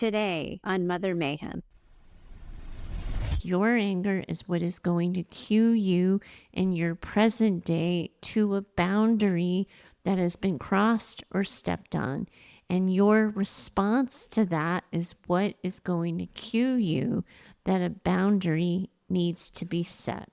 today on Mother Mayhem. Your anger is what is going to cue you in your present day to a boundary that has been crossed or stepped on. And your response to that is what is going to cue you that a boundary needs to be set.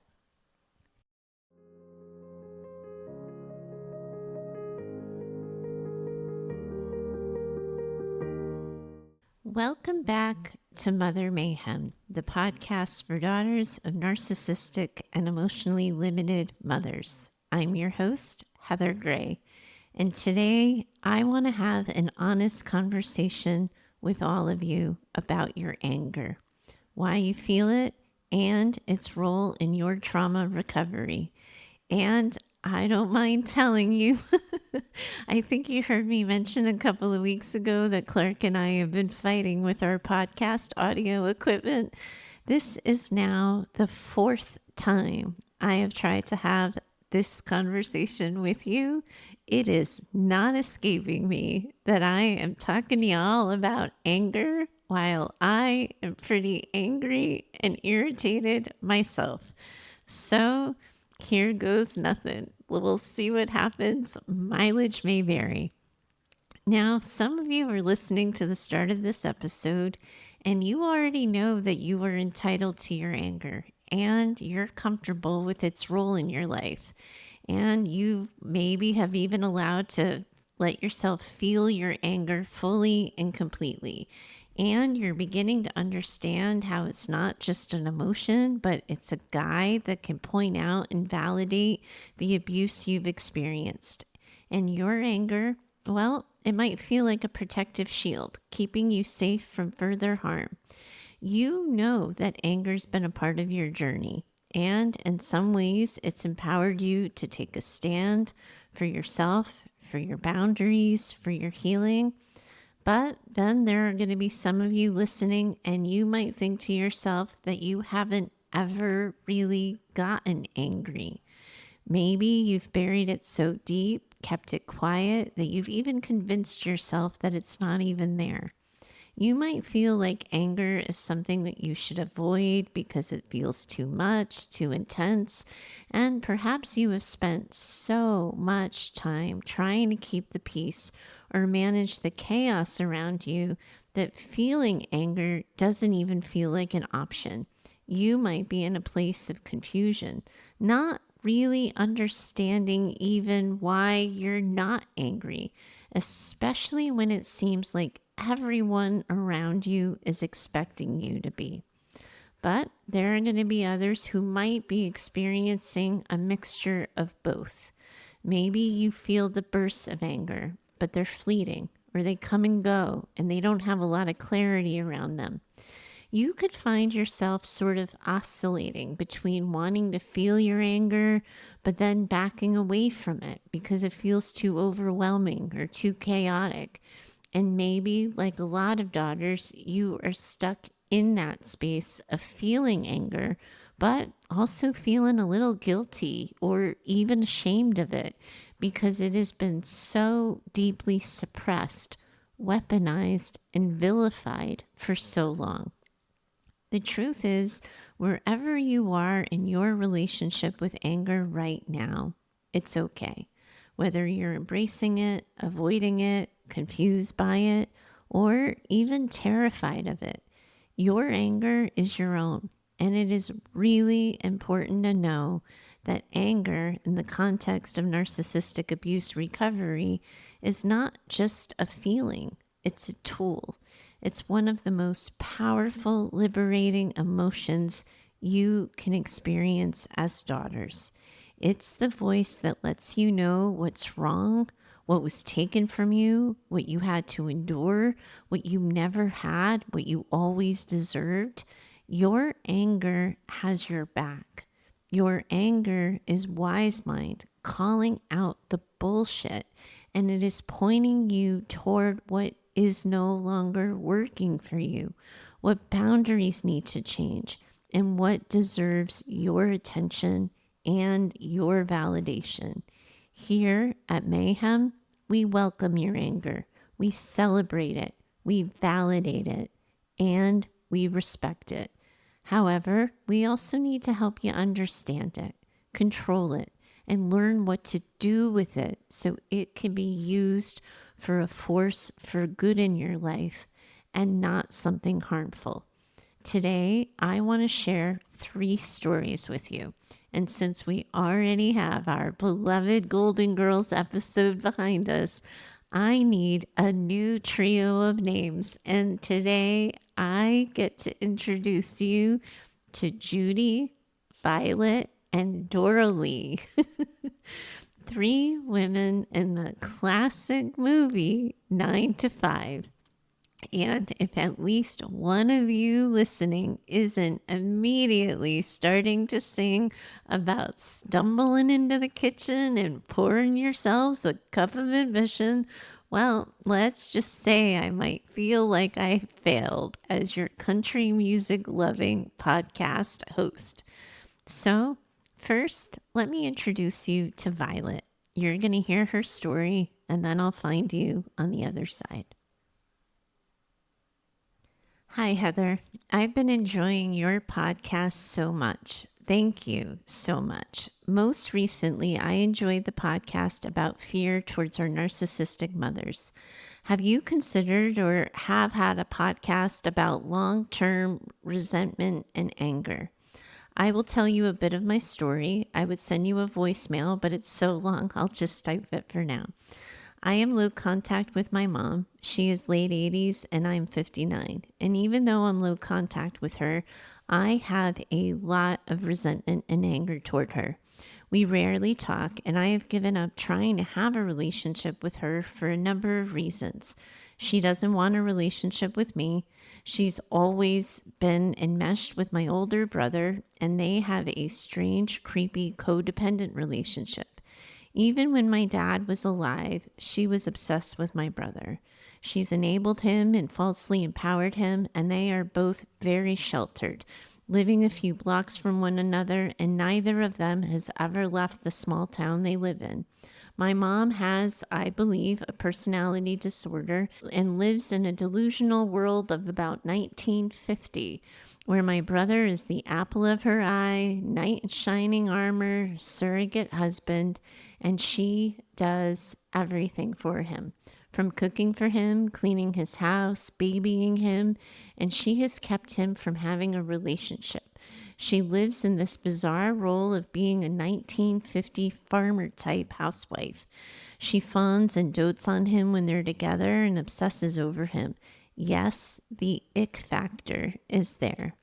Welcome back to Mother Mayhem, the podcast for daughters of narcissistic and emotionally limited mothers. I'm your host, Heather Gray, and today I want to have an honest conversation with all of you about your anger, why you feel it, and its role in your trauma recovery. And I don't mind telling you, I think you heard me mention a couple of weeks ago that Clark and I have been fighting with our podcast audio equipment. This is now the fourth time I have tried to have this conversation with you. It is not escaping me that I am talking to y'all about anger while I am pretty angry and irritated myself. So here goes nothing. We'll see what happens. Mileage may vary. Now, some of you are listening to the start of this episode, and you already know that you are entitled to your anger, and you're comfortable with its role in your life. And you maybe have even allowed to let yourself feel your anger fully and completely. And you're beginning to understand how it's not just an emotion, but it's a guide that can point out and validate the abuse you've experienced. And your anger, well, it might feel like a protective shield, keeping you safe from further harm. You know that anger's been a part of your journey, and in some ways, it's empowered you to take a stand for yourself, for your boundaries, for your healing. But then there are going to be some of you listening, and you might think to yourself that you haven't ever really gotten angry. Maybe you've buried it so deep, kept it quiet, that you've even convinced yourself that it's not even there. You might feel like anger is something that you should avoid because it feels too much, too intense, and perhaps you have spent so much time trying to keep the peace or manage the chaos around you that feeling anger doesn't even feel like an option. You might be in a place of confusion, not really understanding even why you're not angry, especially when it seems like everyone around you is expecting you to be. But there are going to be others who might be experiencing a mixture of both. Maybe you feel the bursts of anger, but they're fleeting, or they come and go, and they don't have a lot of clarity around them. You could find yourself sort of oscillating between wanting to feel your anger, but then backing away from it because it feels too overwhelming or too chaotic. And maybe, like a lot of daughters, you are stuck in that space of feeling anger, but also feeling a little guilty or even ashamed of it because it has been so deeply suppressed, weaponized, and vilified for so long. The truth is, wherever you are in your relationship with anger right now, it's okay. Whether you're embracing it, avoiding it, confused by it, or even terrified of it, your anger is your own. And it is really important to know that anger in the context of narcissistic abuse recovery is not just a feeling, it's a tool. It's one of the most powerful, liberating emotions you can experience as daughters. It's the voice that lets you know what's wrong, what was taken from you, what you had to endure, what you never had, what you always deserved. Your anger has your back. Your anger is wise mind calling out the bullshit, and it is pointing you toward what is no longer working for you, what boundaries need to change, and what deserves your attention and your validation. Here at Mayhem, we welcome your anger. We celebrate it. We validate it. and we respect it. However, we also need to help you understand it, control it, and learn what to do with it so it can be used for a force for good in your life and not something harmful. Today, I want to share 3 stories with you. And since we already have our beloved Golden Girls episode behind us, I need a new trio of names. And today, I get to introduce you to Judy, Violet, and Dora Lee. 3 women in the classic movie 9 to 5. And if at least one of you listening isn't immediately starting to sing about stumbling into the kitchen and pouring yourselves a cup of admission, well, let's just say I might feel like I failed as your country music loving podcast host. So, first, let me introduce you to Violet. You're going to hear her story, and then I'll find you on the other side. Hi, Heather. I've been enjoying your podcast so much. Thank you so much. Most recently, I enjoyed the podcast about fear towards our narcissistic mothers. Have you considered or have had a podcast about long-term resentment and anger? I will tell you a bit of my story. I would send you a voicemail, but it's so long, I'll just type it for now. I am low contact with my mom. She is late 80s and I'm 59. And even though I'm low contact with her, I have a lot of resentment and anger toward her. We rarely talk, and I have given up trying to have a relationship with her for a number of reasons. She doesn't want a relationship with me. She's always been enmeshed with my older brother, and they have a strange, creepy, codependent relationship. Even when my dad was alive, she was obsessed with my brother. She's enabled him and falsely empowered him, and they are both very sheltered, living a few blocks from one another, and neither of them has ever left the small town they live in. My mom has, I believe, a personality disorder and lives in a delusional world of about 1950, where my brother is the apple of her eye, knight in shining armor, surrogate husband, and she does everything for him, from cooking for him, cleaning his house, babying him, and she has kept him from having a relationship. She lives in this bizarre role of being a 1950 farmer-type housewife. She fawns and dotes on him when they're together and obsesses over him. Yes, the ick factor is there.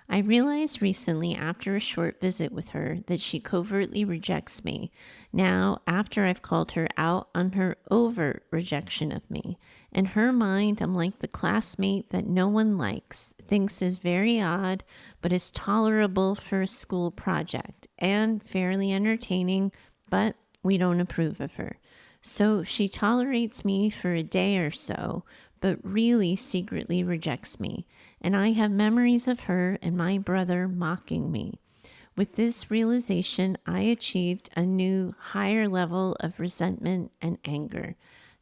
I realized recently after a short visit with her that she covertly rejects me. Now, after I've called her out on her overt rejection of me. In her mind, I'm like the classmate that no one likes, thinks is very odd, but is tolerable for a school project, and fairly entertaining, but we don't approve of her. So she tolerates me for a day or so, but really secretly rejects me. And I have memories of her and my brother mocking me. With this realization, I achieved a new higher level of resentment and anger.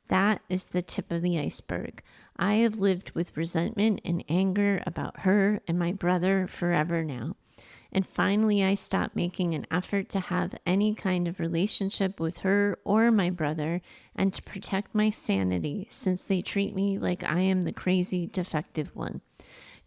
That is the tip of the iceberg. I have lived with resentment and anger about her and my brother forever now. And finally, I stopped making an effort to have any kind of relationship with her or my brother and to protect my sanity since they treat me like I am the crazy defective one.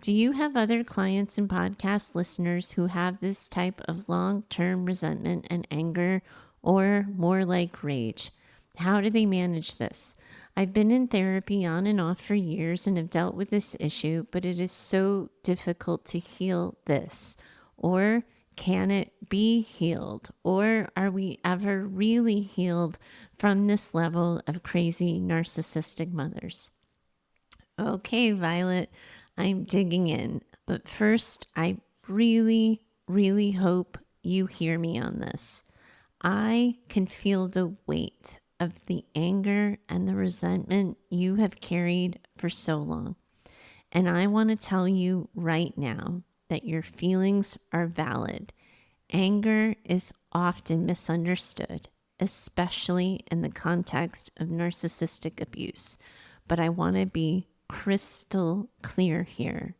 Do you have other clients and podcast listeners who have this type of long-term resentment and anger, or more like rage? How do they manage this? I've been in therapy on and off for years and have dealt with this issue, but it is so difficult to heal this. Or can it be healed? Or are we ever really healed from this level of crazy narcissistic mothers? Okay, Violet, I'm digging in. But first, I really, really hope you hear me on this. I can feel the weight of the anger and the resentment you have carried for so long. And I want to tell you right now that your feelings are valid. Anger is often misunderstood, especially in the context of narcissistic abuse. But I want to be crystal clear here.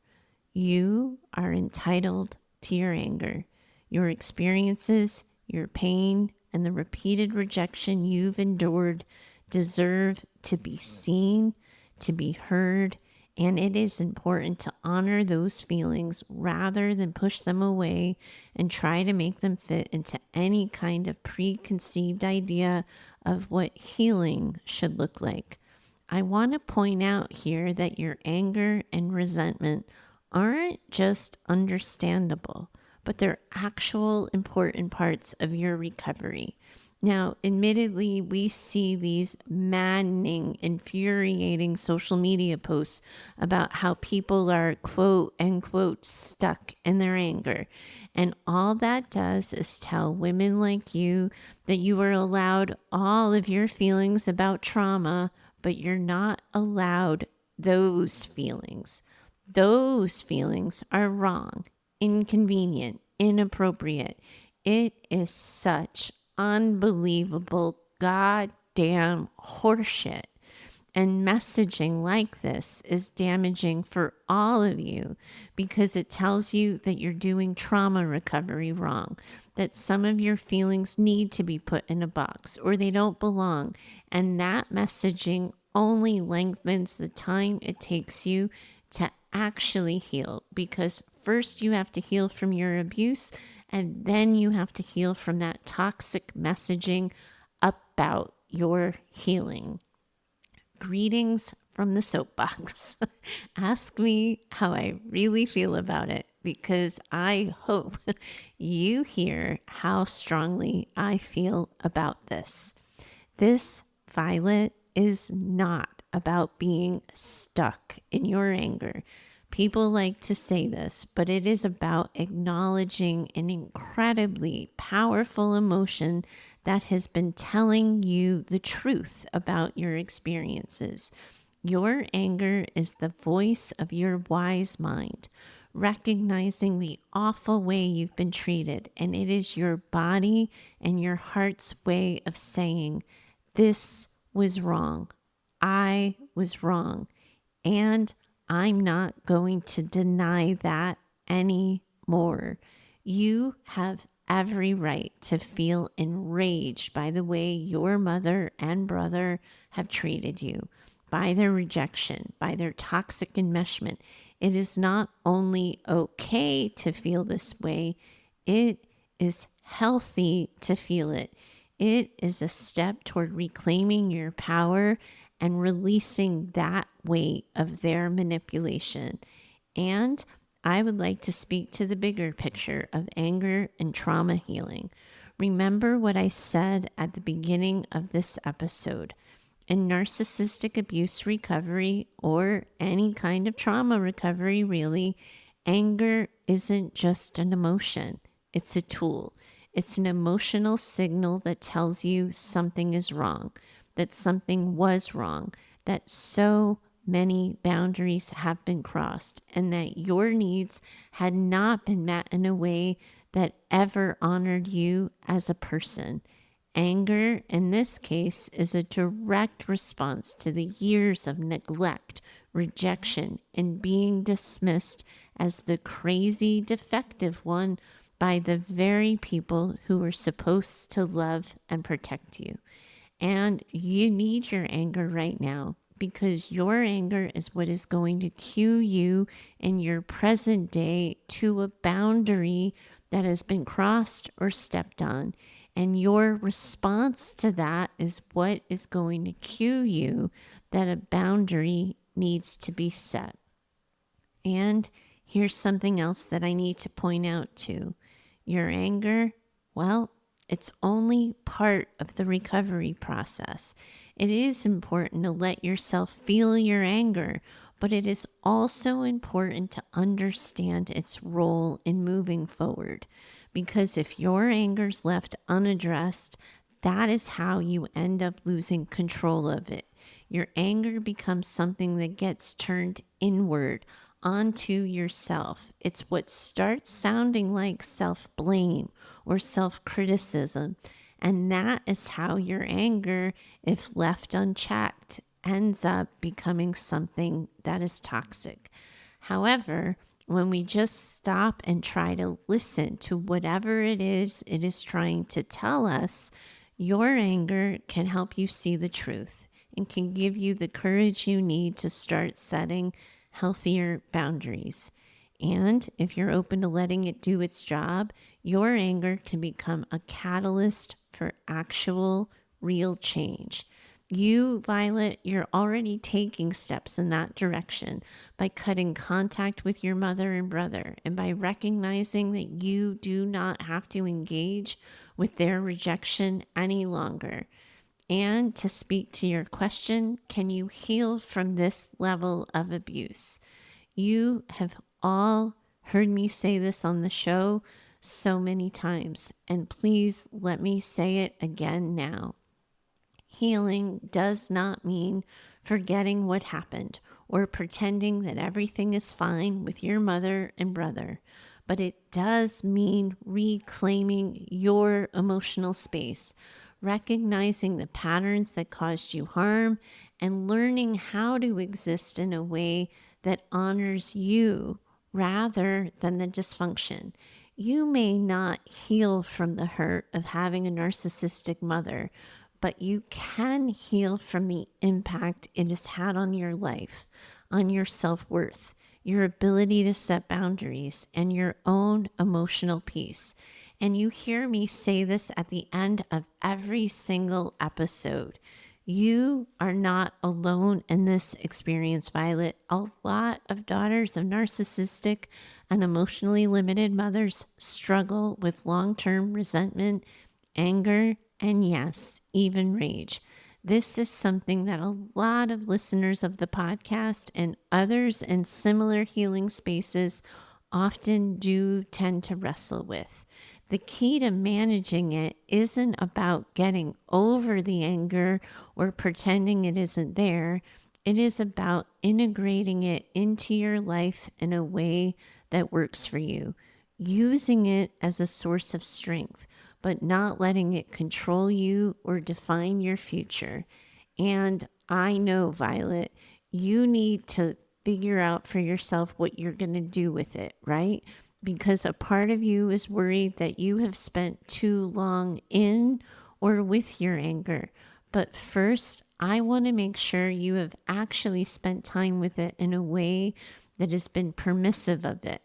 You are entitled to your anger. Your experiences, your pain, and the repeated rejection you've endured deserve to be seen, to be heard, and it is important to honor those feelings rather than push them away and try to make them fit into any kind of preconceived idea of what healing should look like. I want to point out here that your anger and resentment aren't just understandable, but they're actual important parts of your recovery. Now, admittedly, we see these maddening, infuriating social media posts about how people are quote unquote stuck in their anger. And all that does is tell women like you that you are allowed all of your feelings about trauma, but you're not allowed those feelings. Those feelings are wrong, inconvenient, inappropriate. It is such unbelievable goddamn horseshit. And messaging like this is damaging for all of you because it tells you that you're doing trauma recovery wrong, that some of your feelings need to be put in a box or they don't belong. And that messaging only lengthens the time it takes you to actually heal, because first you have to heal from your abuse and then you have to heal from that toxic messaging about your healing. Greetings from the soapbox. Ask me how I really feel about it, because I hope you hear how strongly I feel about this. This, Violet, is not about being stuck in your anger. People like to say this, but it is about acknowledging an incredibly powerful emotion that has been telling you the truth about your experiences. Your anger is the voice of your wise mind, recognizing the awful way you've been treated, and it is your body and your heart's way of saying, this was wrong. I was wrong. And I'm not going to deny that anymore. You have every right to feel enraged by the way your mother and brother have treated you, by their rejection, by their toxic enmeshment. It is not only okay to feel this way, it is healthy to feel it. It is a step toward reclaiming your power and releasing that weight of their manipulation. And I would like to speak to the bigger picture of anger and trauma healing. Remember what I said at the beginning of this episode. In narcissistic abuse recovery, or any kind of trauma recovery really, anger isn't just an emotion. It's a tool. It's an emotional signal that tells you something is wrong, that something was wrong, that so many boundaries have been crossed, and that your needs had not been met in a way that ever honored you as a person. Anger, in this case, is a direct response to the years of neglect, rejection, and being dismissed as the crazy, defective one by the very people who were supposed to love and protect you. And you need your anger right now, because your anger is what is going to cue you in your present day to a boundary that has been crossed or stepped on. And your response to that is what is going to cue you that a boundary needs to be set. And here's something else that I need to point out too. Your anger, well, it's only part of the recovery process. It is important to let yourself feel your anger, but it is also important to understand its role in moving forward. Because if your anger's left unaddressed, that is how you end up losing control of it. Your anger becomes something that gets turned inward onto yourself. It's what starts sounding like self-blame or self-criticism. And that is how your anger, if left unchecked, ends up becoming something that is toxic. However, when we just stop and try to listen to whatever it is trying to tell us, your anger can help you see the truth and can give you the courage you need to start setting healthier boundaries. And if you're open to letting it do its job, your anger can become a catalyst for actual, real change. You, Violet, you're already taking steps in that direction by cutting contact with your mother and brother and by recognizing that you do not have to engage with their rejection any longer. And to speak to your question, can you heal from this level of abuse? You have all heard me say this on the show so many times, and please let me say it again now. Healing does not mean forgetting what happened or pretending that everything is fine with your mother and brother, but it does mean reclaiming your emotional space, recognizing the patterns that caused you harm, and learning how to exist in a way that honors you rather than the dysfunction. You may not heal from the hurt of having a narcissistic mother, but you can heal from the impact it has had on your life, on your self-worth, your ability to set boundaries, and your own emotional peace. And you hear me say this at the end of every single episode. You are not alone in this experience, Violet. A lot of daughters of narcissistic and emotionally limited mothers struggle with long-term resentment, anger, and yes, even rage. This is something that a lot of listeners of the podcast and others in similar healing spaces often do tend to wrestle with. The key to managing it isn't about getting over the anger or pretending it isn't there. It is about integrating it into your life in a way that works for you, using it as a source of strength, but not letting it control you or define your future. And I know, Violet, you need to figure out for yourself what you're going to do with it, right? Because a part of you is worried that you have spent too long in or with your anger. But first, I want to make sure you have actually spent time with it in a way that has been permissive of it,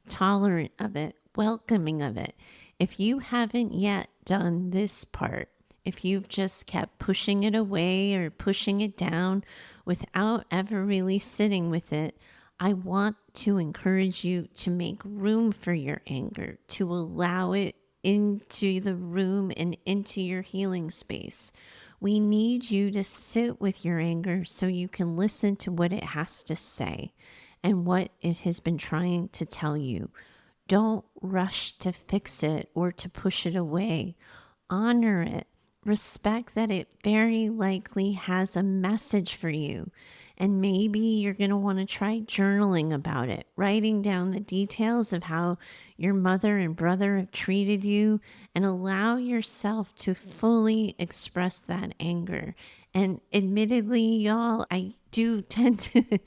tolerant of it, welcoming of it. If you haven't yet done this part, if you've just kept pushing it away or pushing it down without ever really sitting with it, I want to encourage you to make room for your anger, to allow it into the room and into your healing space. We need you to sit with your anger so you can listen to what it has to say and what it has been trying to tell you. Don't rush to fix it or to push it away. Honor it. Respect that it very likely has a message for you. And maybe you're going to want to try journaling about it, writing down the details of how your mother and brother have treated you, and allow yourself to fully express that anger. And admittedly, y'all, I do tend to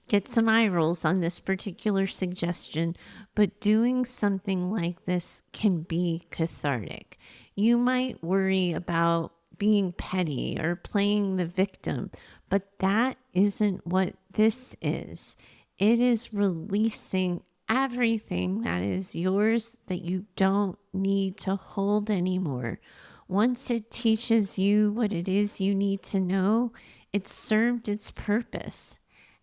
get some eye rolls on this particular suggestion, but doing something like this can be cathartic. You might worry about being petty or playing the victim, but that isn't what this is. It is releasing everything that is yours that you don't need to hold anymore. Once it teaches you what it is you need to know, it's served its purpose.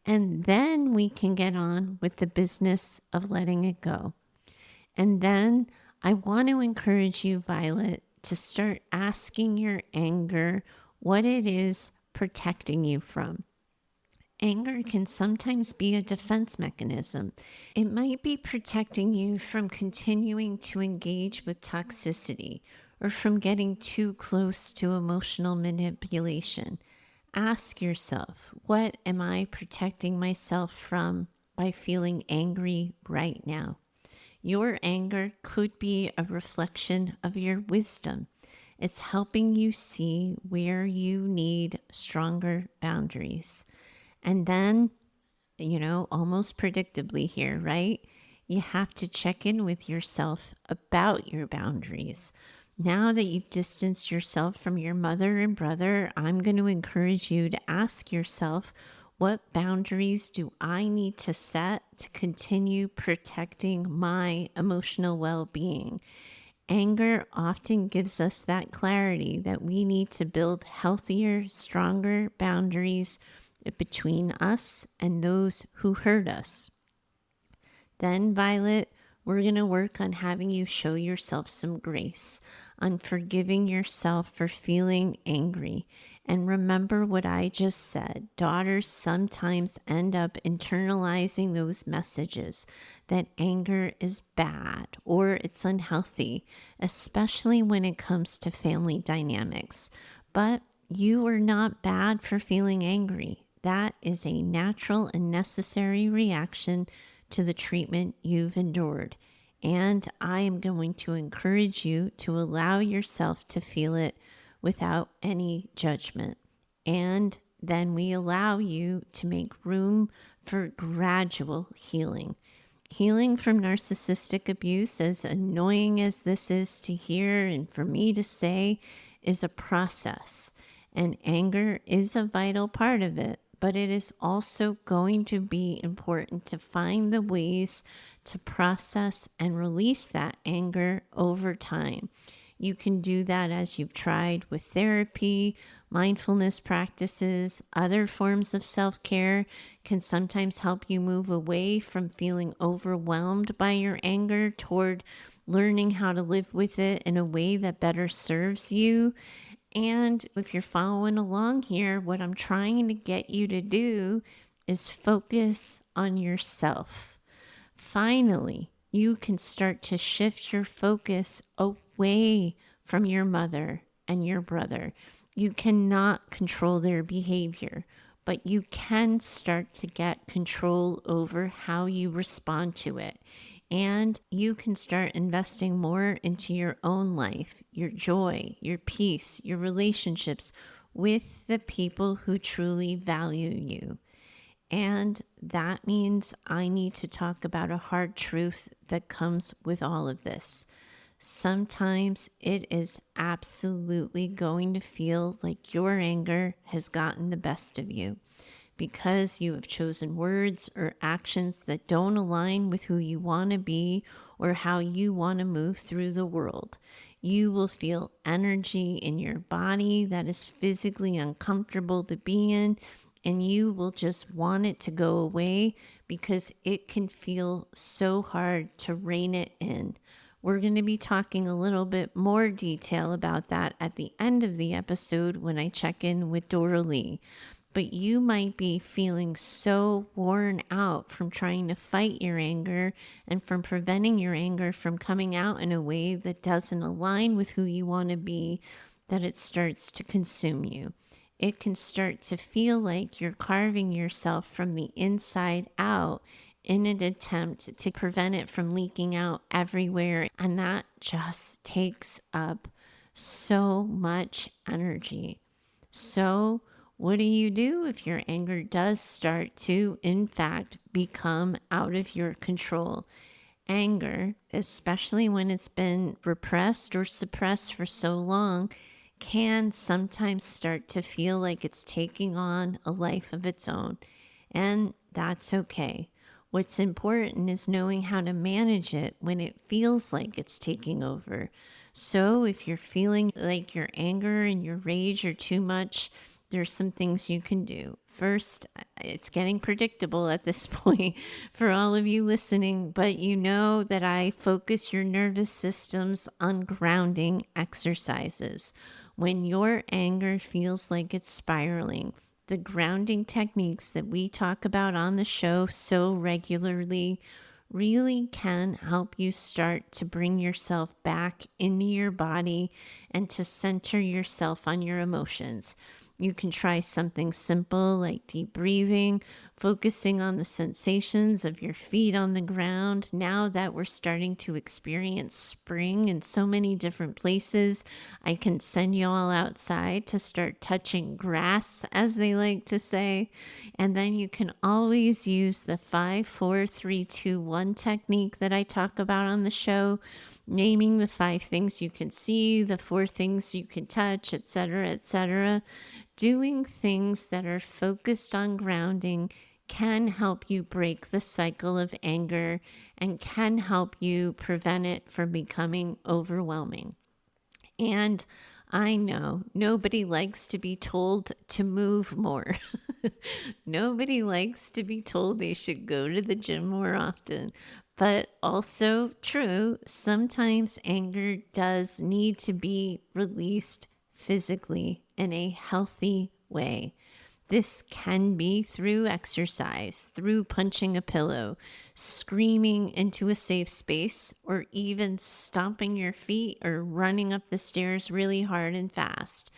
And then we can get on with the business of letting it go. And then I want to encourage you, Violet, to start asking your anger what it is protecting you from. Anger can sometimes be a defense mechanism. It might be protecting you from continuing to engage with toxicity or from getting too close to emotional manipulation. Ask yourself, what am I protecting myself from by feeling angry right now? Your anger could be a reflection of your wisdom. It's helping you see where you need stronger boundaries. And then, almost predictably here, right? You have to check in with yourself about your boundaries. Now that you've distanced yourself from your mother and brother, I'm going to encourage you to ask yourself, what boundaries do I need to set to continue protecting my emotional well-being? Anger often gives us that clarity that we need to build healthier, stronger boundaries between us and those who hurt us. Then, Violet, we're going to work on having you show yourself some grace, on forgiving yourself for feeling angry. And remember what I just said. Daughters sometimes end up internalizing those messages that anger is bad or it's unhealthy, especially when it comes to family dynamics. But you are not bad for feeling angry. That is a natural and necessary reaction to the treatment you've endured. And I am going to encourage you to allow yourself to feel it without any judgment. And then we allow you to make room for gradual healing. Healing from narcissistic abuse, as annoying as this is to hear and for me to say, is a process. And anger is a vital part of it. But it is also going to be important to find the ways to process and release that anger over time. You can do that as you've tried with therapy, mindfulness practices, other forms of self-care can sometimes help you move away from feeling overwhelmed by your anger toward learning how to live with it in a way that better serves you. And if you're following along here, what I'm trying to get you to do is focus on yourself. Finally, you can start to shift your focus away from your mother and your brother. You cannot control their behavior, but you can start to get control over how you respond to it. And you can start investing more into your own life, your joy, your peace, your relationships with the people who truly value you. And that means I need to talk about a hard truth that comes with all of this. Sometimes it is absolutely going to feel like your anger has gotten the best of you because you have chosen words or actions that don't align with who you want to be or how you want to move through the world. You will feel energy in your body that is physically uncomfortable to be in, and you will just want it to go away because it can feel so hard to rein it in. We're going to be talking a little bit more detail about that at the end of the episode when I check in with Dora Lee. But you might be feeling so worn out from trying to fight your anger and from preventing your anger from coming out in a way that doesn't align with who you want to be that it starts to consume you. It can start to feel like you're carving yourself from the inside out in an attempt to prevent it from leaking out everywhere. And that just takes up so much energy. So, what do you do if your anger does start to, in fact, become out of your control? Anger, especially when it's been repressed or suppressed for so long, can sometimes start to feel like it's taking on a life of its own. And that's okay. What's important is knowing how to manage it when it feels like it's taking over. So if you're feeling like your anger and your rage are too much, there's some things you can do. First, it's getting predictable at this point for all of you listening, but you know that I focus your nervous systems on grounding exercises. When your anger feels like it's spiraling, the grounding techniques that we talk about on the show so regularly really can help you start to bring yourself back into your body and to center yourself on your emotions. You can try something simple like deep breathing focusing on the sensations of your feet on the ground. Now that we're starting to experience spring in so many different places, I can send you all outside to start touching grass, as they like to say. And then you can always use the 5, 4, 3, 2, 1 technique that I talk about on the show, naming the 5 things you can see, the 4 things you can touch, etc., etc. Doing things that are focused on grounding can help you break the cycle of anger and can help you prevent it from becoming overwhelming. And I know nobody likes to be told to move more. Nobody likes to be told they should go to the gym more often. But also true, sometimes anger does need to be released physically in a healthy way. This can be through exercise, through punching a pillow, screaming into a safe space, or even stomping your feet or running up the stairs really hard and fast.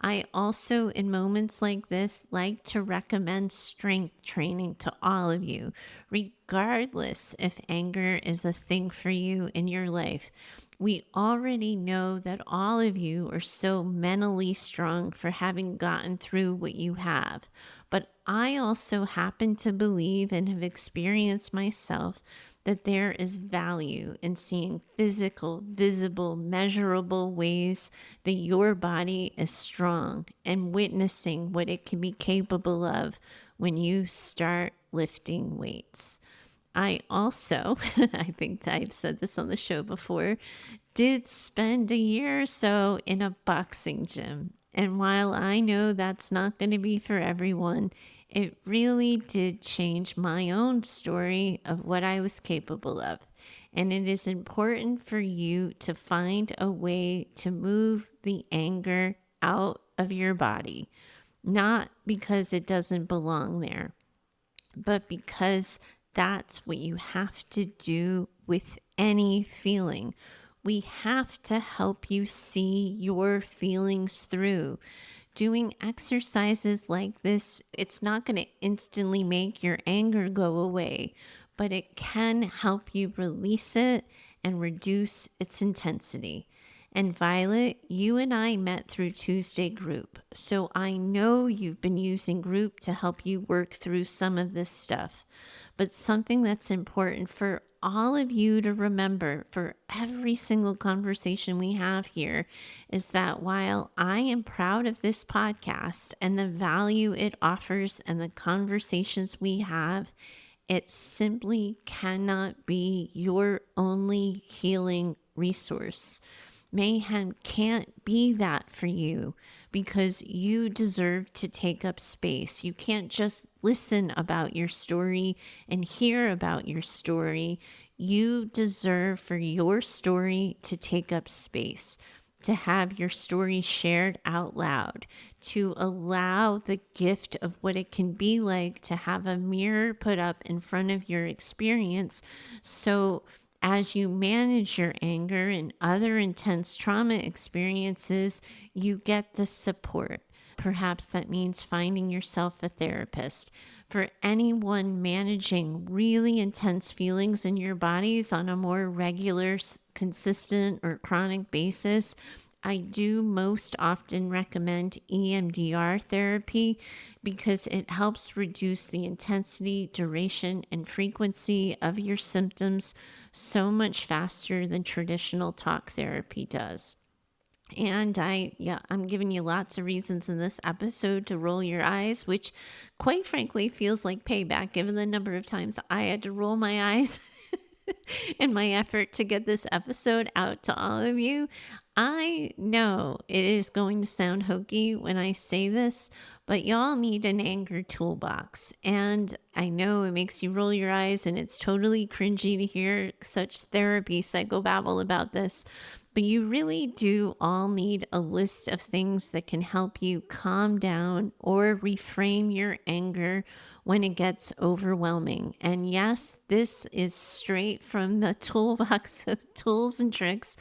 I also, in moments like this, like to recommend strength training to all of you, regardless if anger is a thing for you in your life. We already know that all of you are so mentally strong for having gotten through what you have. But I also happen to believe and have experienced myself that there is value in seeing physical, visible, measurable ways that your body is strong and witnessing what it can be capable of when you start lifting weights. I also, I think I've said this on the show before, did spend a year or so in a boxing gym. And while I know that's not going to be for everyone, it really did change my own story of what I was capable of. And it is important for you to find a way to move the anger out of your body, not because it doesn't belong there, but because that's what you have to do with any feeling. We have to help you see your feelings through. Doing exercises like this, it's not going to instantly make your anger go away, but it can help you release it and reduce its intensity. And Violet, you and I met through Tuesday Group, so I know you've been using group to help you work through some of this stuff. But something that's important for all of you to remember for every single conversation we have here is that while I am proud of this podcast and the value it offers and the conversations we have, it simply cannot be your only healing resource. Mayhem can't be that for you because you deserve to take up space. You can't just listen about your story and hear about your story. You deserve for your story to take up space, to have your story shared out loud, to allow the gift of what it can be like to have a mirror put up in front of your experience. So as you manage your anger and other intense trauma experiences, you get the support. Perhaps that means finding yourself a therapist. For anyone managing really intense feelings in your bodies on a more regular, consistent, or chronic basis, I do most often recommend EMDR therapy because it helps reduce the intensity, duration, and frequency of your symptoms so much faster than traditional talk therapy does. And I'm giving you lots of reasons in this episode to roll your eyes, which quite frankly feels like payback given the number of times I had to roll my eyes in my effort to get this episode out to all of you. I know it is going to sound hokey when I say this, but y'all need an anger toolbox. And I know it makes you roll your eyes and it's totally cringy to hear such therapy psychobabble about this, but you really do all need a list of things that can help you calm down or reframe your anger when it gets overwhelming. And yes, this is straight from the toolbox of tools and tricks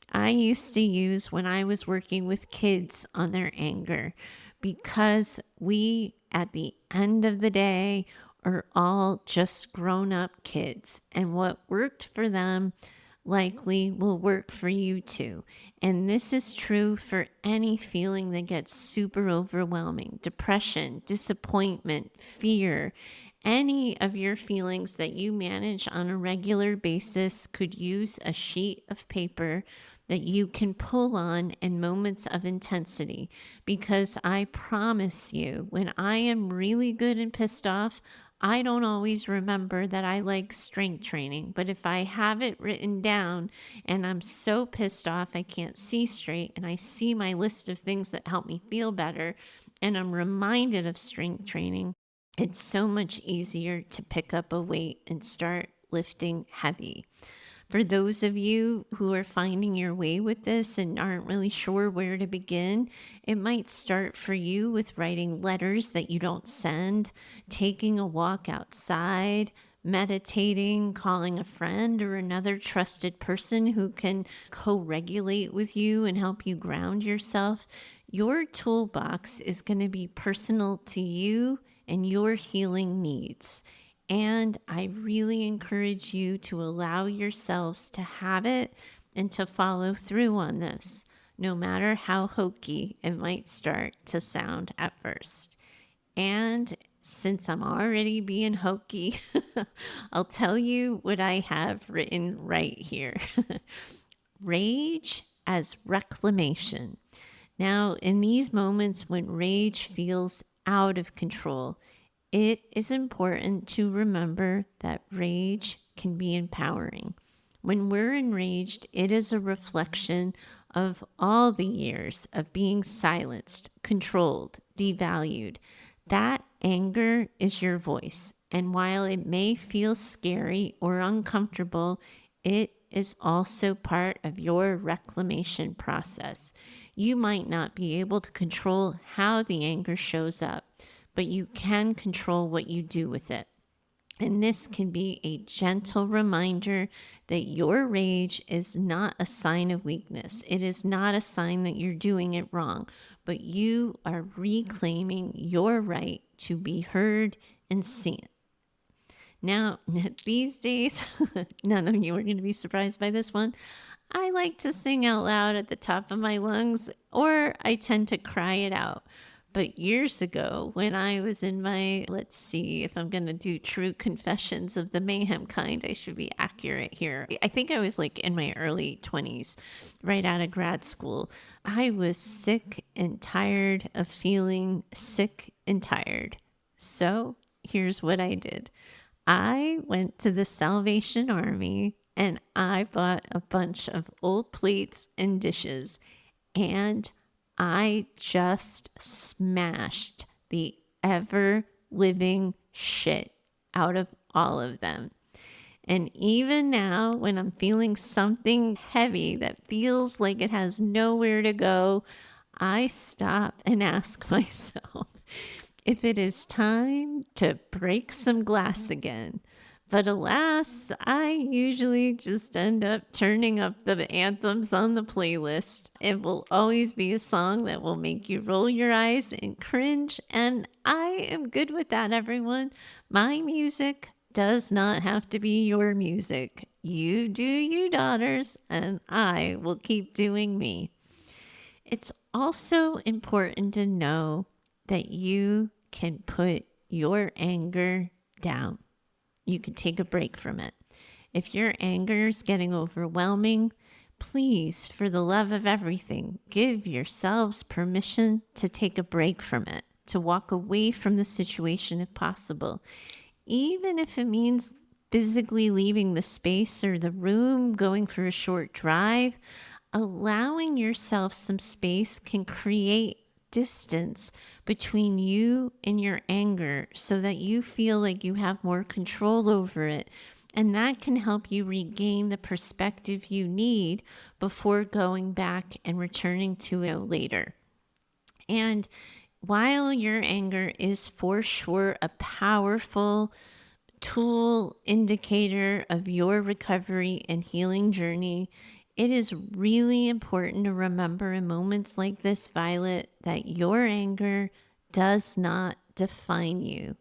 I used to use when I was working with kids on their anger, because we, at the end of the day, are all just grown up kids, and what worked for them likely will work for you too. And this is true for any feeling that gets super overwhelming: depression, disappointment, fear. Any of your feelings that you manage on a regular basis could use a sheet of paper that you can pull on in moments of intensity. Because I promise you, when I am really good and pissed off, I don't always remember that I like strength training, but if I have it written down and I'm so pissed off I can't see straight, and I see my list of things that help me feel better, and I'm reminded of strength training, it's so much easier to pick up a weight and start lifting heavy. For those of you who are finding your way with this and aren't really sure where to begin, it might start for you with writing letters that you don't send, taking a walk outside, meditating, calling a friend or another trusted person who can co-regulate with you and help you ground yourself. Your toolbox is going to be personal to you and your healing needs. And I really encourage you to allow yourselves to have it and to follow through on this, no matter how hokey it might start to sound at first. And since I'm already being hokey, I'll tell you what I have written right here. Rage as reclamation. Now, in these moments when rage feels out of control, it is important to remember that rage can be empowering. When we're enraged, it is a reflection of all the years of being silenced, controlled, devalued. That anger is your voice. And while it may feel scary or uncomfortable, it is also part of your reclamation process. You might not be able to control how the anger shows up, but you can control what you do with it. And this can be a gentle reminder that your rage is not a sign of weakness. It is not a sign that you're doing it wrong, but you are reclaiming your right to be heard and seen. Now, these days, none of you are going to be surprised by this one. I like to sing out loud at the top of my lungs, or I tend to cry it out. But years ago, when I was in my, let's see, if I'm going to do true confessions of the mayhem kind, I should be accurate here. I think I was like in my early 20s, right out of grad school. I was sick and tired of feeling sick and tired. So here's what I did. I went to the Salvation Army and I bought a bunch of old plates and dishes, and I just smashed the ever living shit out of all of them. And even now, when I'm feeling something heavy that feels like it has nowhere to go, I stop and ask myself if it is time to break some glass again. But alas, I usually just end up turning up the anthems on the playlist. It will always be a song that will make you roll your eyes and cringe, and I am good with that, everyone. My music does not have to be your music. You do you, daughters, and I will keep doing me. It's also important to know that you can put your anger down. You can take a break from it. If your anger is getting overwhelming, please, for the love of everything, give yourselves permission to take a break from it, to walk away from the situation if possible. Even if it means physically leaving the space or the room, going for a short drive, allowing yourself some space can create distance between you and your anger so that you feel like you have more control over it. And that can help you regain the perspective you need before going back and returning to it later. And while your anger is for sure a powerful tool indicator of your recovery and healing journey, it is really important to remember in moments like this, Violet, that your anger does not define you.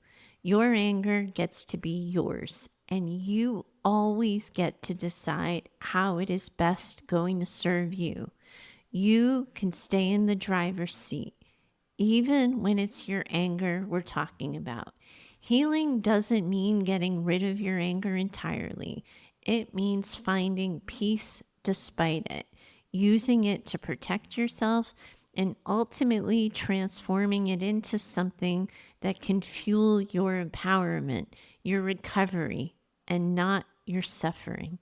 Your anger gets to be yours, and you always get to decide how it is best going to serve you. You can stay in the driver's seat, even when it's your anger we're talking about. Healing doesn't mean getting rid of your anger entirely. It means finding peace despite it, using it to protect yourself, and ultimately transforming it into something that can fuel your empowerment, your recovery, and not your suffering.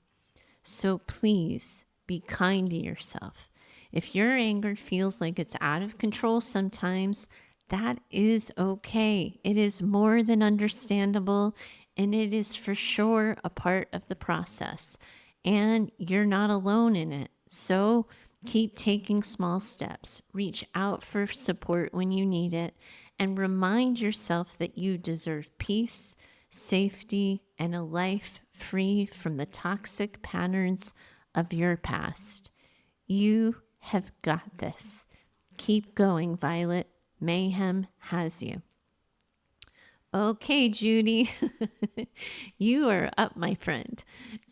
So please be kind to yourself. If your anger feels like it's out of control sometimes, that is okay. It is more than understandable, and it is for sure a part of the process. And you're not alone in it. So keep taking small steps. Reach out for support when you need it, and remind yourself that you deserve peace, safety, and a life free from the toxic patterns of your past. You have got this. Keep going, Violet. Mayhem has you. Okay, Judy, you are up, my friend.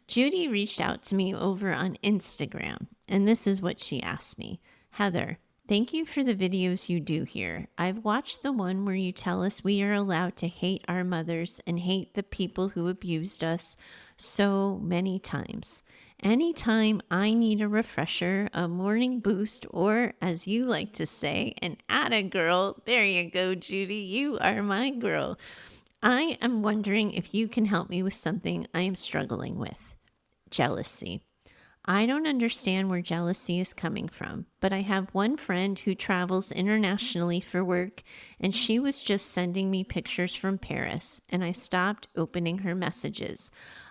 Judy reached out to me over on Instagram, and this is what she asked me. Heather, thank you for the videos you do here. I've watched the one where you tell us we are allowed to hate our mothers and hate the people who abused us so many times. Anytime I need a refresher, a morning boost, or as you like to say, an atta girl, there you go, Judy, you are my girl. I am wondering if you can help me with something I am struggling with. Jealousy. I don't understand where jealousy is coming from, but I have one friend who travels internationally for work, and she was just sending me pictures from Paris, and I stopped opening her messages.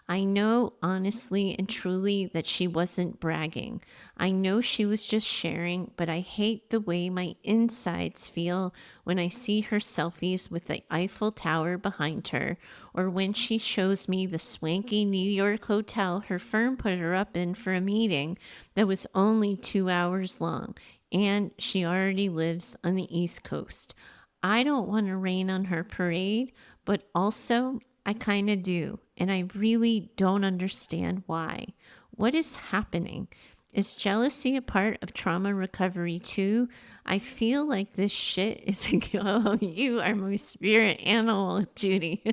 I know honestly and truly that she wasn't bragging. I know she was just sharing, but I hate the way my insides feel when I see her selfies with the Eiffel Tower behind her, or when she shows me the swanky New York hotel her firm put her up in for a meeting that was only 2 hours long, and she already lives on the East Coast. I don't want to rain on her parade, but also I kind of do, and I really don't understand why. What is happening? Is jealousy a part of trauma recovery too? I feel like this shit is, oh, you are my spirit animal, Judy.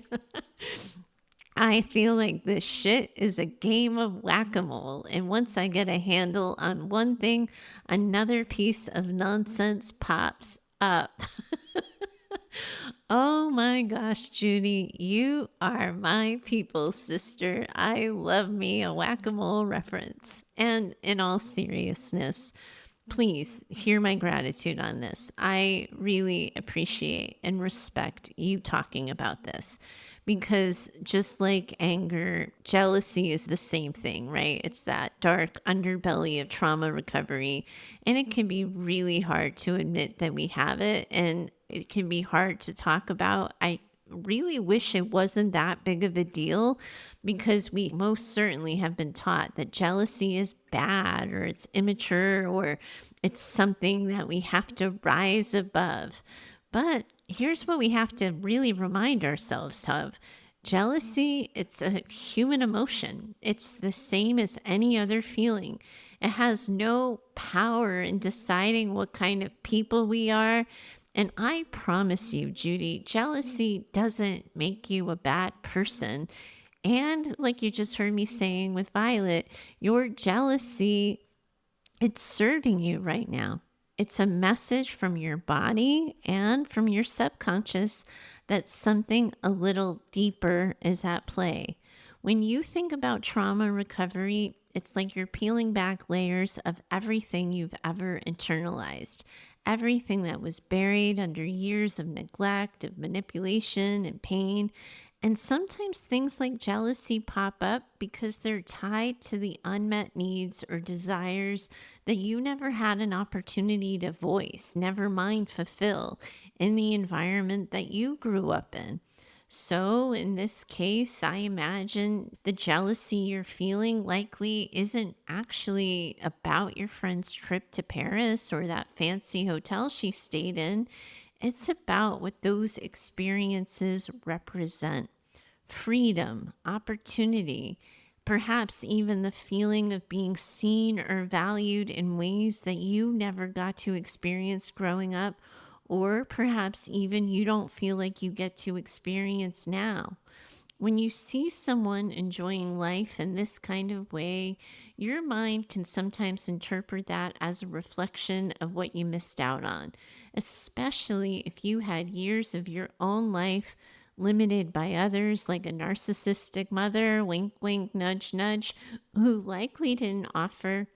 I feel like this shit is a game of whack-a-mole, and once I get a handle on one thing, another piece of nonsense pops up. Oh my gosh, Judy, you are my people's sister. I love me a whack-a-mole reference. And in all seriousness, please hear my gratitude on this. I really appreciate and respect you talking about this, because just like anger, jealousy is the same thing, right? It's that dark underbelly of trauma recovery, and it can be really hard to admit that we have it, and it can be hard to talk about. I really wish it wasn't that big of a deal, because we most certainly have been taught that jealousy is bad, or it's immature, or it's something that we have to rise above. But here's what we have to really remind ourselves of. Jealousy, it's a human emotion. It's the same as any other feeling. It has no power in deciding what kind of people we are. And I promise you, Judy, jealousy doesn't make you a bad person. And like you just heard me saying with Violet, your jealousy, it's serving you right now. It's a message from your body and from your subconscious that something a little deeper is at play. When you think about trauma recovery, it's like you're peeling back layers of everything you've ever internalized, everything that was buried under years of neglect, of manipulation and pain. And sometimes things like jealousy pop up because they're tied to the unmet needs or desires that you never had an opportunity to voice, never mind fulfill, in the environment that you grew up in. So in this case, I imagine the jealousy you're feeling likely isn't actually about your friend's trip to Paris or that fancy hotel she stayed in. It's about what those experiences represent: freedom, opportunity, perhaps even the feeling of being seen or valued in ways that you never got to experience growing up, or perhaps even you don't feel like you get to experience now. When you see someone enjoying life in this kind of way, your mind can sometimes interpret that as a reflection of what you missed out on, especially if you had years of your own life limited by others, like a narcissistic mother, wink, wink, nudge, nudge, who likely didn't offer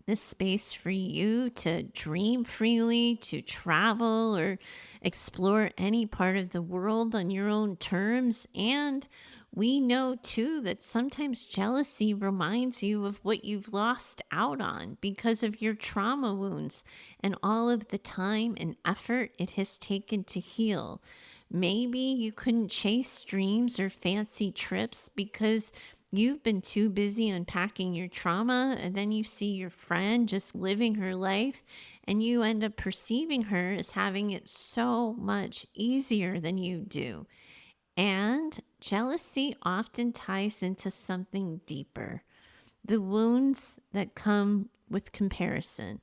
this space for you to dream freely, to travel or explore any part of the world on your own terms. And we know too that sometimes jealousy reminds you of what you've lost out on because of your trauma wounds and all of the time and effort it has taken to heal. Maybe you couldn't chase dreams or fancy trips because you've been too busy unpacking your trauma, and then you see your friend just living her life, and you end up perceiving her as having it so much easier than you do. And jealousy often ties into something deeper: the wounds that come with comparison.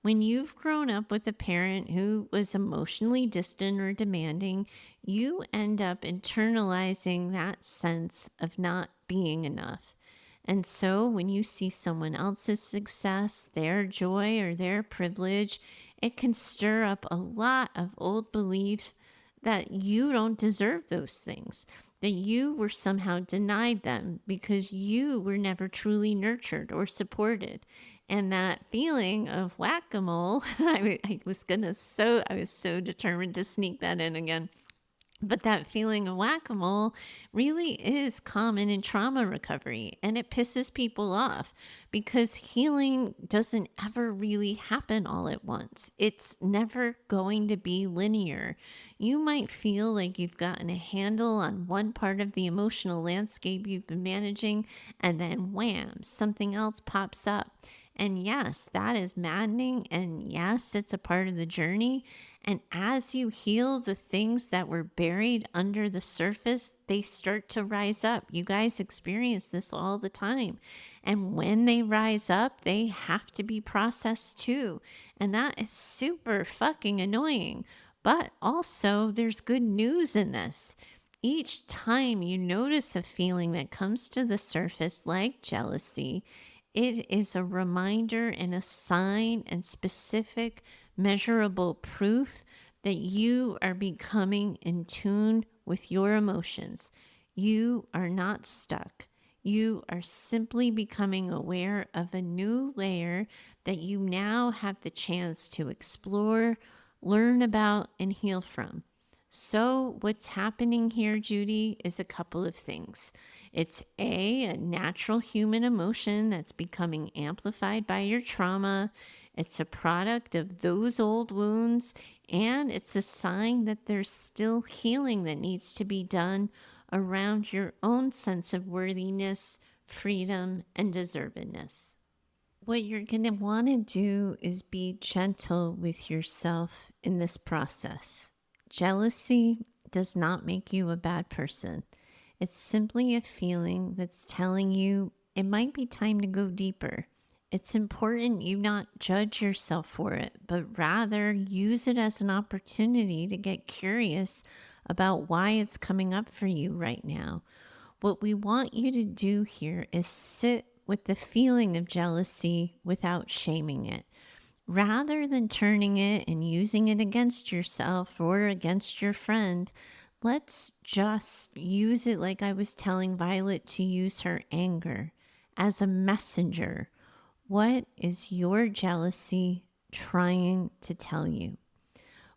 When you've grown up with a parent who was emotionally distant or demanding, you end up internalizing that sense of not being enough. And so when you see someone else's success, their joy, or their privilege, it can stir up a lot of old beliefs that you don't deserve those things, that you were somehow denied them because you were never truly nurtured or supported. And that feeling of whack-a-mole, I was so determined to sneak that in again. But that feeling of whack-a-mole really is common in trauma recovery, and it pisses people off because healing doesn't ever really happen all at once. It's never going to be linear. You might feel like you've gotten a handle on one part of the emotional landscape you've been managing, and then wham, something else pops up. And yes, that is maddening. And yes, it's a part of the journey. And as you heal the things that were buried under the surface, they start to rise up. You guys experience this all the time. And when they rise up, they have to be processed too. And that is super fucking annoying. But also, there's good news in this. Each time you notice a feeling that comes to the surface, like jealousy, it is a reminder and a sign and specific measurable proof that you are becoming in tune with your emotions. You are not stuck. You are simply becoming aware of a new layer that you now have the chance to explore, learn about, and heal from. So, what's happening here, Judy, is a couple of things. It's a natural human emotion that's becoming amplified by your trauma. It's a product of those old wounds, and it's a sign that there's still healing that needs to be done around your own sense of worthiness, freedom, and deservedness. What you're going to want to do is be gentle with yourself in this process. Jealousy does not make you a bad person. It's simply a feeling that's telling you it might be time to go deeper. It's important you not judge yourself for it, but rather use it as an opportunity to get curious about why it's coming up for you right now. What we want you to do here is sit with the feeling of jealousy without shaming it. Rather than turning it and using it against yourself or against your friend, let's just use it like I was telling Violet to use her anger as a messenger. What is your jealousy trying to tell you?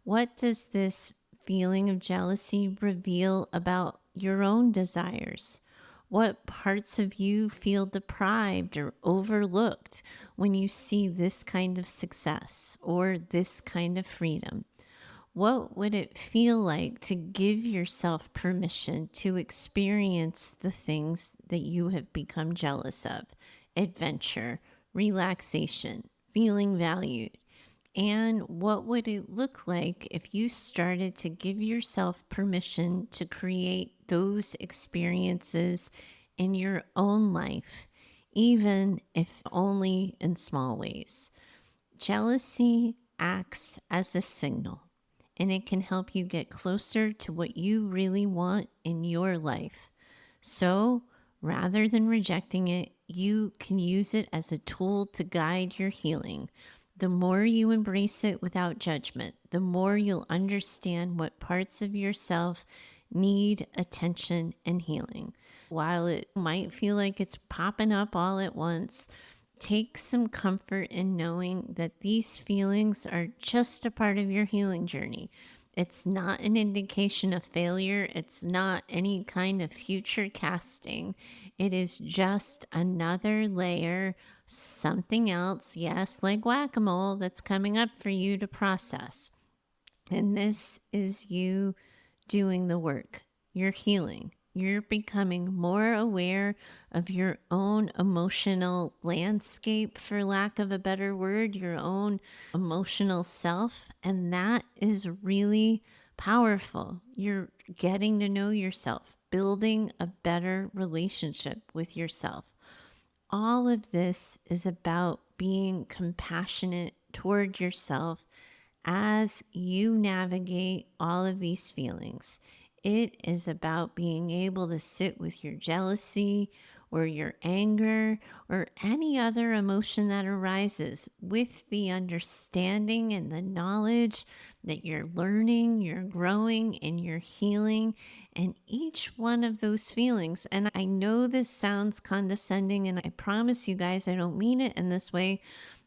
What does this feeling of jealousy reveal about your own desires? What parts of you feel deprived or overlooked when you see this kind of success or this kind of freedom? What would it feel like to give yourself permission to experience the things that you have become jealous of? Adventure, relaxation, feeling valued. And what would it look like if you started to give yourself permission to create those experiences in your own life, even if only in small ways? Jealousy acts as a signal, and it can help you get closer to what you really want in your life. So, rather than rejecting it, you can use it as a tool to guide your healing. The more you embrace it without judgment, the more you'll understand what parts of yourself need attention and healing. While it might feel like it's popping up all at once, take some comfort in knowing that these feelings are just a part of your healing journey. It's not an indication of failure. It's not any kind of future casting. It is just another layer, something else, yes, like whack-a-mole, that's coming up for you to process. And this is you doing the work. You're healing. You're becoming more aware of your own emotional landscape, for lack of a better word, your own emotional self. And that is really powerful. You're getting to know yourself, building a better relationship with yourself. All of this is about being compassionate toward yourself as you navigate all of these feelings. It is about being able to sit with your jealousy or your anger or any other emotion that arises with the understanding and the knowledge that you're learning, you're growing, and you're healing. And each one of those feelings, and I know this sounds condescending, and I promise you guys I don't mean it in this way,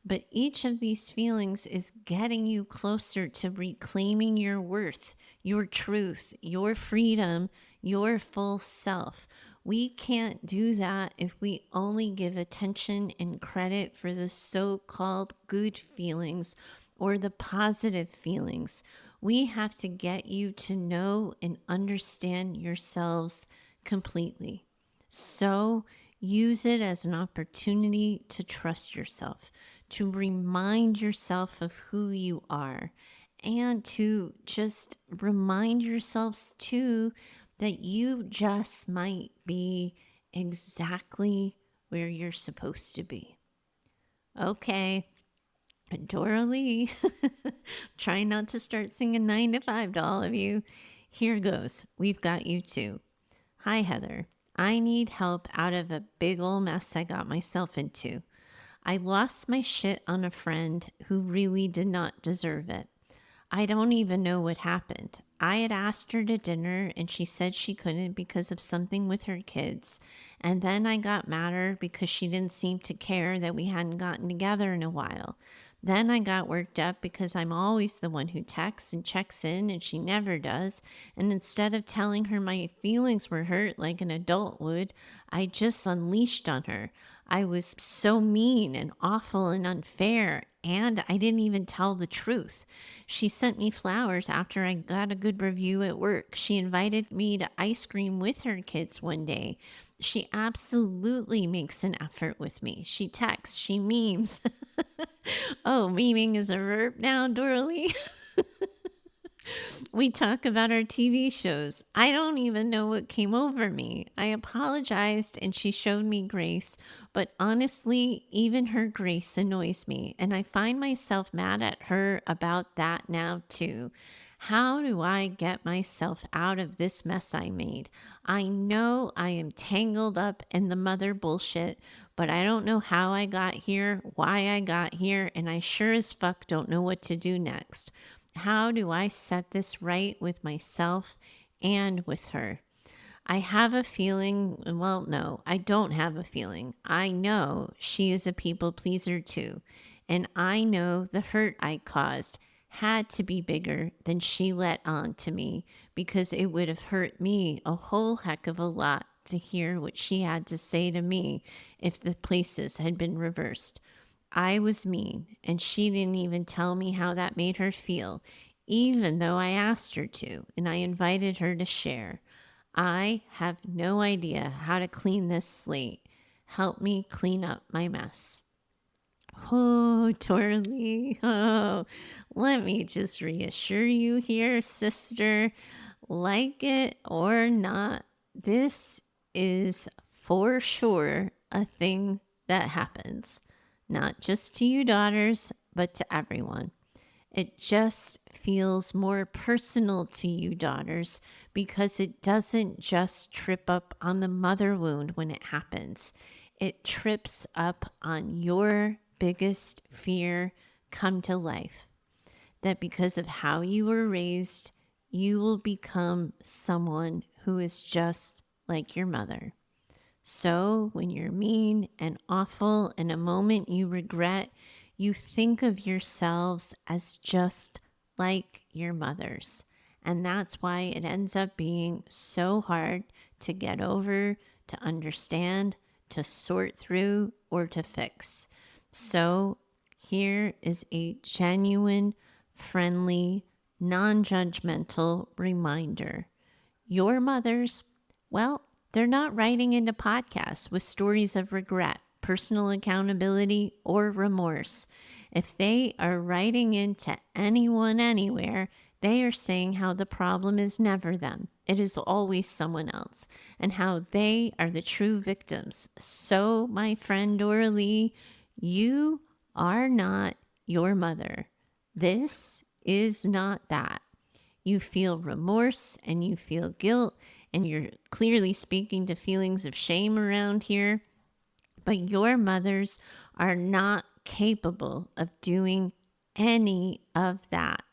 but each of these feelings is getting you closer to reclaiming your worth, your truth, your freedom, your full self. We can't do that if we only give attention and credit for the so-called good feelings or the positive feelings. We have to get you to know and understand yourselves completely. So use it as an opportunity to trust yourself, to remind yourself of who you are, and to just remind yourselves too that you just might be exactly where you're supposed to be. Okay, Dora Lee, try not to start singing 9 to 5 to all of you. Here goes. We've got you too. Hi, Heather. I need help out of a big ol' mess I got myself into. I lost my shit on a friend who really did not deserve it. I don't even know what happened. I had asked her to dinner and she said she couldn't because of something with her kids. And then I got madder because she didn't seem to care that we hadn't gotten together in a while. Then I got worked up because I'm always the one who texts and checks in and she never does. And instead of telling her my feelings were hurt like an adult would, I just unleashed on her. I was so mean and awful and unfair, and I didn't even tell the truth. She sent me flowers after I got a good review at work. She invited me to ice cream with her kids one day. She absolutely makes an effort with me. She texts, she memes. Oh, memeing is a verb now, Doralee. We talk about our TV shows. I don't even know what came over me. I apologized and she showed me grace, but honestly, even her grace annoys me, and I find myself mad at her about that now too. How do I get myself out of this mess I made? I know I am tangled up in the mother bullshit, but I don't know how I got here, why I got here, and I sure as fuck don't know what to do next. How do I set this right with myself and with her? I have a feeling, well, no, I don't have a feeling. I know she is a people pleaser too. And I know the hurt I caused had to be bigger than she let on to me, because it would have hurt me a whole heck of a lot to hear what she had to say to me if the places had been reversed. I was mean, and she didn't even tell me how that made her feel, even though I asked her to, and I invited her to share. I have no idea how to clean this slate. Help me clean up my mess. Oh, Dorlee. Oh, let me just reassure you here, sister. Like it or not, this is for sure a thing that happens, not just to you daughters, but to everyone. It just feels more personal to you daughters because it doesn't just trip up on the mother wound when it happens. It trips up on your biggest fear come to life. That because of how you were raised, you will become someone who is just like your mother. So when you're mean and awful in a moment you regret, you think of yourselves as just like your mothers. And that's why it ends up being so hard to get over, to understand, to sort through, or to fix. So here is a genuine, friendly, non-judgmental reminder. Your mothers, well, they're not writing into podcasts with stories of regret, personal accountability, or remorse. If they are writing into anyone anywhere, they are saying how the problem is never them. It is always someone else, and how they are the true victims. So, my friend Dorlee, you are not your mother. This is not that. You feel remorse and you feel guilt, and you're clearly speaking to feelings of shame around here. But your mothers are not capable of doing any of that.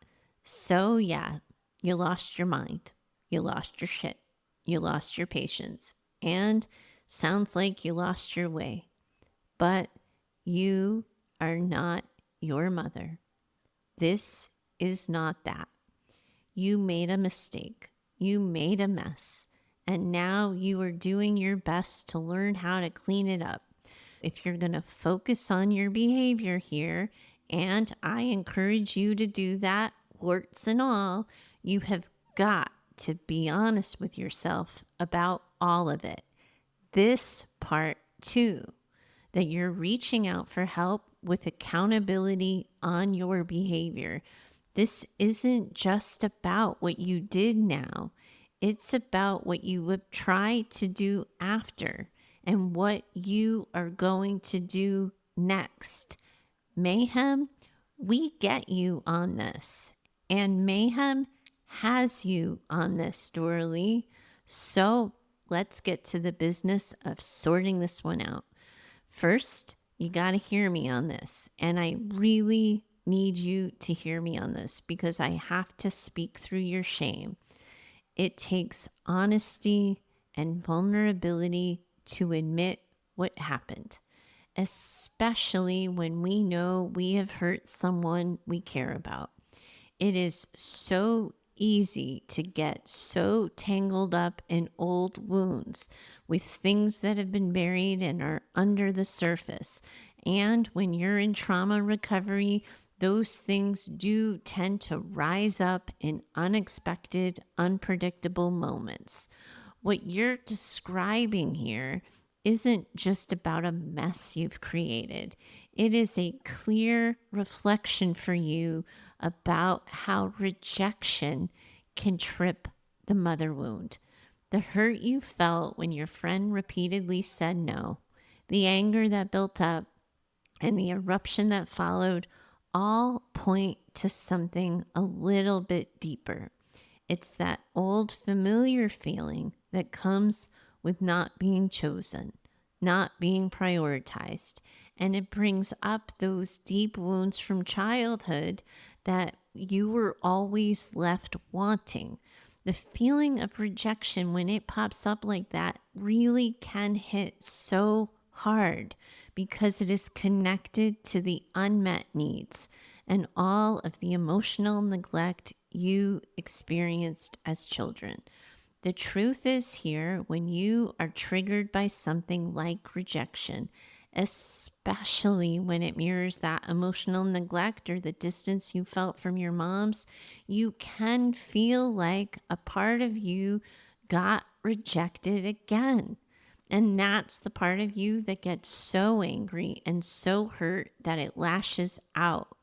So, yeah, you lost your mind. You lost your shit. You lost your patience. And sounds like you lost your way. But you are not your mother. This is not that. You made a mistake. You made a mess. And now you are doing your best to learn how to clean it up. If you're going to focus on your behavior here, and I encourage you to do that, warts and all, you have got to be honest with yourself about all of it. This part too, that you're reaching out for help with accountability on your behavior. This isn't just about what you did now. It's about what you would try to do after and what you are going to do next. Mayhem, we get you on this. And Mayhem has you on this, Dorlee. So let's get to the business of sorting this one out. First, you got to hear me on this. And I really need you to hear me on this because I have to speak through your shame. It takes honesty and vulnerability to admit what happened, especially when we know we have hurt someone we care about. It is so easy to get so tangled up in old wounds with things that have been buried and are under the surface. And when you're in trauma recovery, those things do tend to rise up in unexpected, unpredictable moments. What you're describing here isn't just about a mess you've created. It is a clear reflection for you about how rejection can trip the mother wound. The hurt you felt when your friend repeatedly said no, the anger that built up, and the eruption that followed all point to something a little bit deeper. It's that old familiar feeling that comes with not being chosen, not being prioritized. And it brings up those deep wounds from childhood that you were always left wanting. The feeling of rejection, when it pops up like that, really can hit so hard because it is connected to the unmet needs and all of the emotional neglect you experienced as children. The truth is here, when you are triggered by something like rejection, especially when it mirrors that emotional neglect or the distance you felt from your moms, you can feel like a part of you got rejected again. And that's the part of you that gets so angry and so hurt that it lashes out.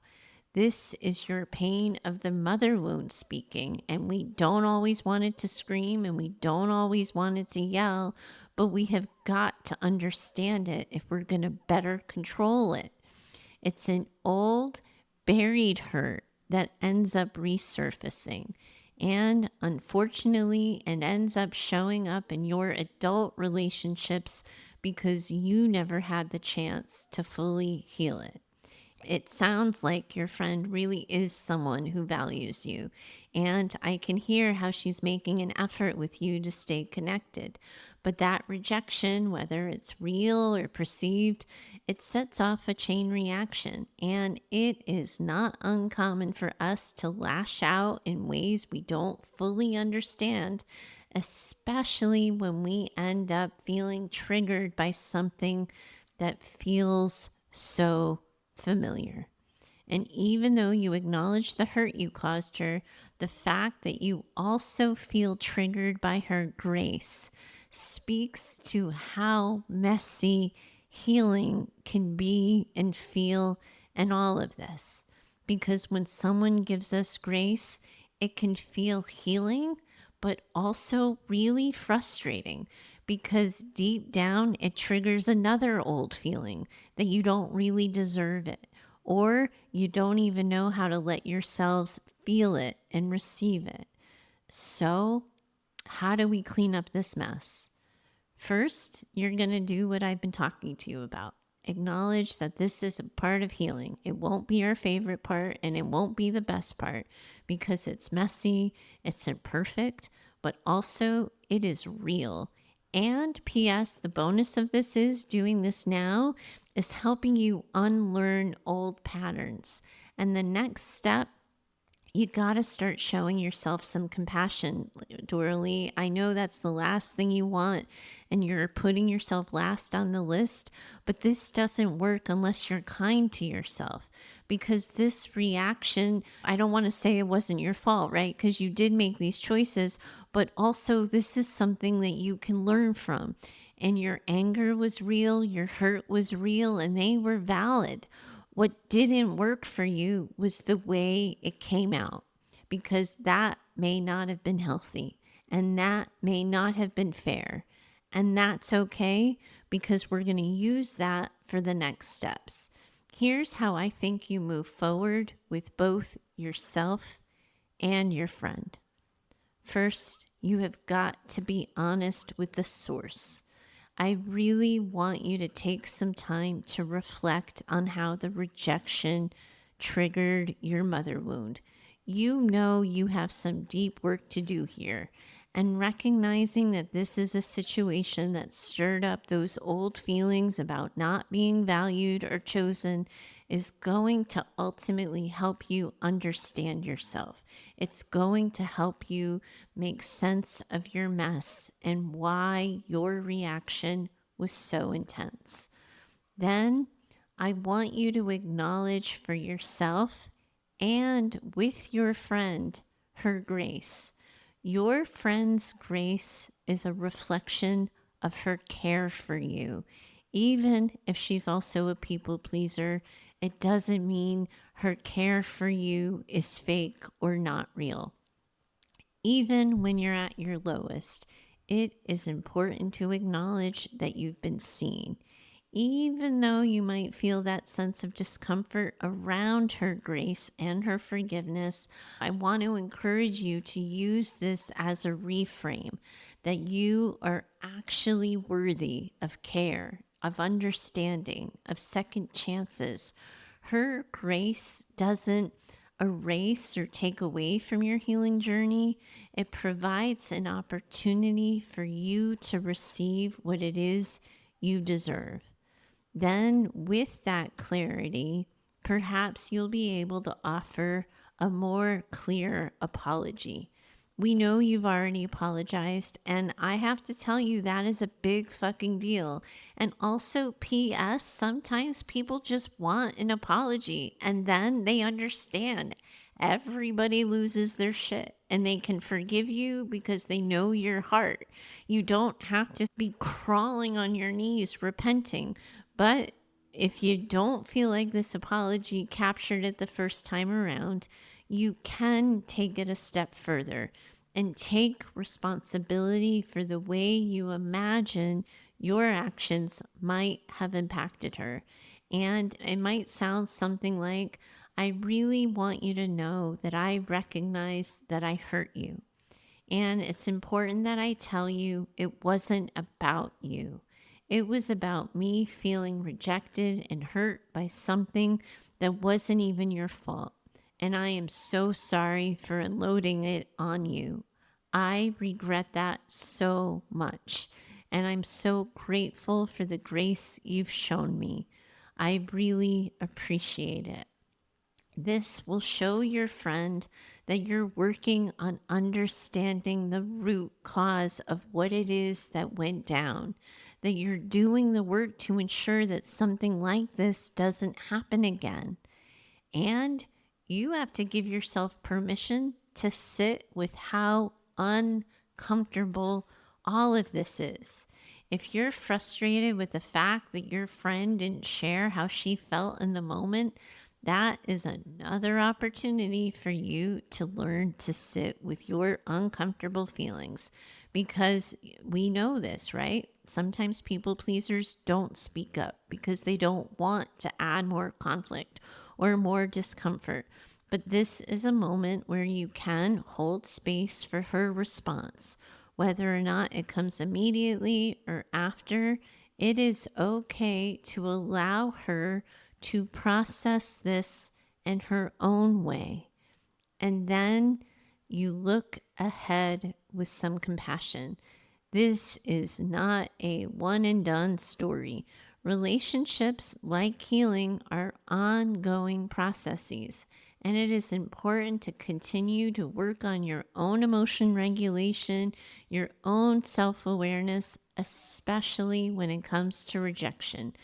This is your pain of the mother wound speaking, and we don't always want it to scream and we don't always want it to yell, but we have got to understand it if we're going to better control it. It's an old, buried hurt that ends up resurfacing. And unfortunately, it ends up showing up in your adult relationships because you never had the chance to fully heal it. It sounds like your friend really is someone who values you, and I can hear how she's making an effort with you to stay connected. But that rejection, whether it's real or perceived, it sets off a chain reaction, and it is not uncommon for us to lash out in ways we don't fully understand, especially when we end up feeling triggered by something that feels so familiar. And even though you acknowledge the hurt you caused her, the fact that you also feel triggered by her grace speaks to how messy healing can be and feel and all of this. Because when someone gives us grace, it can feel healing, but also really frustrating because deep down it triggers another old feeling that you don't really deserve it, or you don't even know how to let yourselves feel it and receive it. So, how do we clean up this mess? First, you're going to do what I've been talking to you about. Acknowledge that this is a part of healing. It won't be our favorite part and it won't be the best part because it's messy, it's imperfect, but also it is real. And P.S., the bonus of this is doing this now is helping you unlearn old patterns. And the next step, you got to start showing yourself some compassion, Doralee. I know that's the last thing you want and you're putting yourself last on the list, but this doesn't work unless you're kind to yourself because this reaction, I don't want to say it wasn't your fault, right? Because you did make these choices, but also this is something that you can learn from. And your anger was real, your hurt was real, and they were valid. What didn't work for you was the way it came out, because that may not have been healthy and that may not have been fair. And that's okay because we're going to use that for the next steps. Here's how I think you move forward with both yourself and your friend. First, you have got to be honest with the source. I really want you to take some time to reflect on how the rejection triggered your mother wound. You know you have some deep work to do here, and recognizing that this is a situation that stirred up those old feelings about not being valued or chosen is going to ultimately help you understand yourself. It's going to help you make sense of your mess and why your reaction was so intense. Then I want you to acknowledge for yourself and with your friend her grace. Your friend's grace is a reflection of her care for you. Even if she's also a people pleaser, it doesn't mean her care for you is fake or not real. Even when you're at your lowest, it is important to acknowledge that you've been seen. Even though you might feel that sense of discomfort around her grace and her forgiveness, I want to encourage you to use this as a reframe, that you are actually worthy of care, of understanding, of second chances. Her grace doesn't erase or take away from your healing journey. It provides an opportunity for you to receive what it is you deserve. Then, with that clarity, perhaps you'll be able to offer a more clear apology. We know you've already apologized, and I have to tell you that is a big fucking deal. And also, P.S., sometimes people just want an apology and then they understand. Everybody loses their shit, and they can forgive you because they know your heart. You don't have to be crawling on your knees repenting. But if you don't feel like this apology captured it the first time around, you can take it a step further and take responsibility for the way you imagine your actions might have impacted her. And it might sound something like, I really want you to know that I recognize that I hurt you. And it's important that I tell you it wasn't about you. It was about me feeling rejected and hurt by something that wasn't even your fault. And I am so sorry for unloading it on you. I regret that so much. And I'm so grateful for the grace you've shown me. I really appreciate it. This will show your friend that you're working on understanding the root cause of what it is that went down, that you're doing the work to ensure that something like this doesn't happen again. And you have to give yourself permission to sit with how uncomfortable all of this is. If you're frustrated with the fact that your friend didn't share how she felt in the moment, that is another opportunity for you to learn to sit with your uncomfortable feelings, because we know this, right? Sometimes people pleasers don't speak up because they don't want to add more conflict or more discomfort. But this is a moment where you can hold space for her response. Whether or not it comes immediately or after, it is okay to allow her to process this in her own way. And then you look ahead with some compassion. This is not a one and done story. Relationships, like healing, are ongoing processes, and it is important to continue to work on your own emotion regulation, your own self-awareness, especially when it comes to rejection.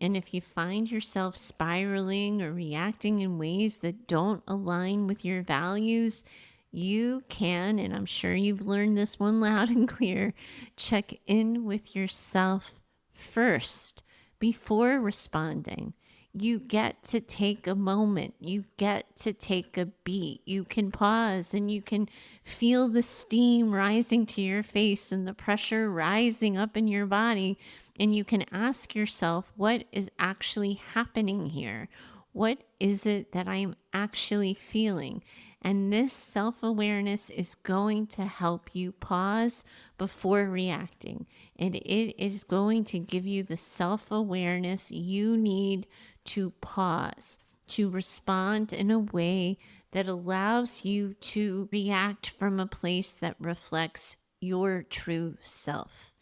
And if you find yourself spiraling or reacting in ways that don't align with your values, you can, and I'm sure you've learned this one loud and clear, check in with yourself first before responding. You get to take a moment. You get to take a beat. You can pause and you can feel the steam rising to your face and the pressure rising up in your body. And you can ask yourself, what is actually happening here? What is it that I'm actually feeling? And this self-awareness is going to help you pause before reacting. And it is going to give you the self-awareness you need to pause, to respond in a way that allows you to react from a place that reflects your true self.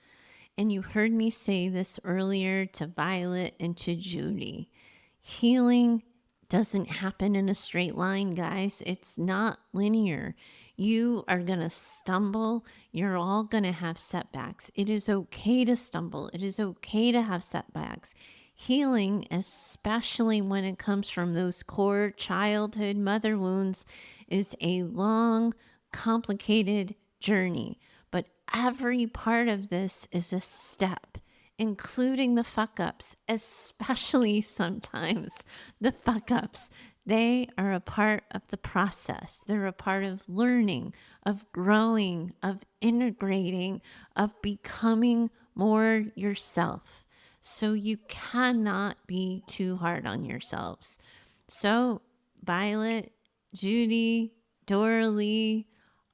And you heard me say this earlier to Violet and to Judy. Healing doesn't happen in a straight line, guys. It's not linear. You are going to stumble. You're all going to have setbacks. It is okay to stumble. It is okay to have setbacks. Healing, especially when it comes from those core childhood mother wounds, is a long, complicated journey. But every part of this is a step, including the fuck ups, especially sometimes the fuck ups. They are a part of the process. They're a part of learning, of growing, of integrating, of becoming more yourself. So you cannot be too hard on yourselves. So Violet, Judy, Doralee,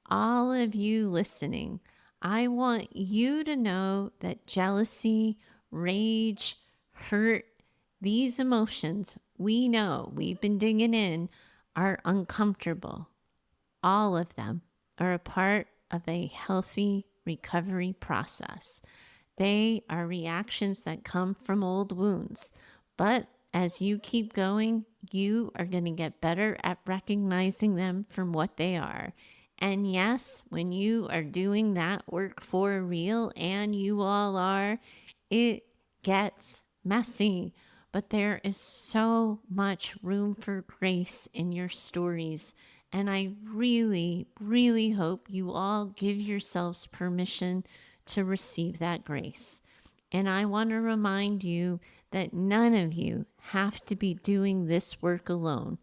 all of you listening, I want you to know that jealousy, rage, hurt, these emotions, we know, we've been digging in, are uncomfortable. All of them are a part of a healthy recovery process. They are reactions that come from old wounds. But as you keep going, you are going to get better at recognizing them from what they are. And yes, when you are doing that work for real, and you all are, it gets messy. But there is so much room for grace in your stories And I really, really hope you all give yourselves permission to receive that grace. And I want to remind you that none of you have to be doing this work alone.